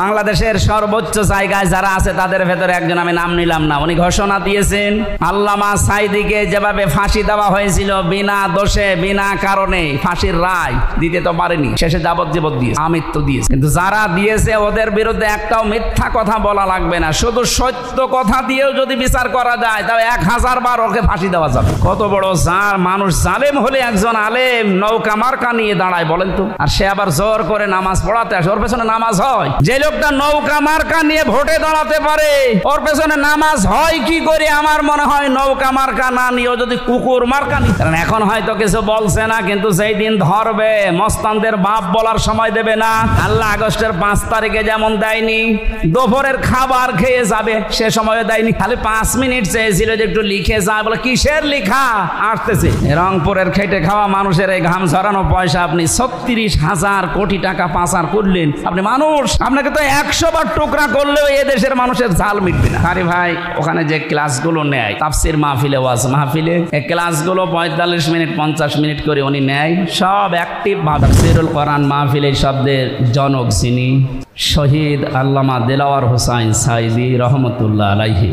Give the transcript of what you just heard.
বাংলাদেশের সর্বোচ্চ জায়গায় যারা আছে তাদের ভেতরে একজন, আমি নাম নিলাম না, উনি ঘোষণা দিয়েছেন আল্লামা সাঈদীকে যেভাবে ফাঁসি দেওয়া হয়েছিল বিনা দোষে বিনা কারণে, ফাঁসির রায় দিতে তো পারেনি, শেষে যাবজ্জীবন দিয়েছে, আমৃত্যু দিয়েছে। কিন্তু যারা দিয়েছে ওদের বিরুদ্ধে একটাও মিথ্যা কথা বলা লাগবে না, শুধু সত্য কথা দিয়েও যদি বিচার করা যায় তাও 1000 বার ওকে ফাঁসি দেওয়া যাবে। কত বড় মানুষ জালেম হলে একজন আলেম নৌকা মার্কা নিয়ে দাঁড়ায় বলেন তো, আর সে আবার জোর করে নামাজ পড়াতে আসে, ওর পেছনে নামাজ হয়? যে লোকটা নৌকা মার্কা নিয়ে ভোটে দাঁড়াতে পারে ওর পেছনে নামাজ হয় কি করে? আমার মনে হয় নৌকা মার্কা না নিয়েও যদি কুকুর মার্কা নিয়ে, কারণ এখন হয়তো কিছু বলছে না, কিন্তু যেই দিন ধরবে মস্তানদের বাপ বলার সময় দেবে না। আল্লাহ আগস্টের 5 তারিখে যেমন দেয়নি দুপুরের খাবার খেয়ে যাবে, সে সময় দেয়নি, খালি 5 মিনিট চেয়েছিল যে একটু লিখে যায়, বলে কিসের লিখা আসতেছে? রংপুরের খেটে খাওয়া মানুষের এই ঘাম ঝরানো পয়সা আপনি 36,000 কোটি টাকা পাচার করলেন। আপনি মানুষ, আপনাকে তো 100 বার টুকরা করলেও এ দেশের মানুষের জাল মিটবে না। আরে ভাই, ওখানে যে ক্লাসগুলো নেয় তাফসির মাহফিলে, ওয়াজ মাহফিলে, এই ক্লাসগুলো 45 মিনিট 50 মিনিট করে উনি নেয়, সব অ্যাক্টিভ ভাবে। তাফসিরুল কোরআন মাহফিল এই শব্দের জনক যিনি, শহীদ আল্লামা দেলাওয়ার হোসাইন সাঈদী রহমতুল্লাহ আলাইহি।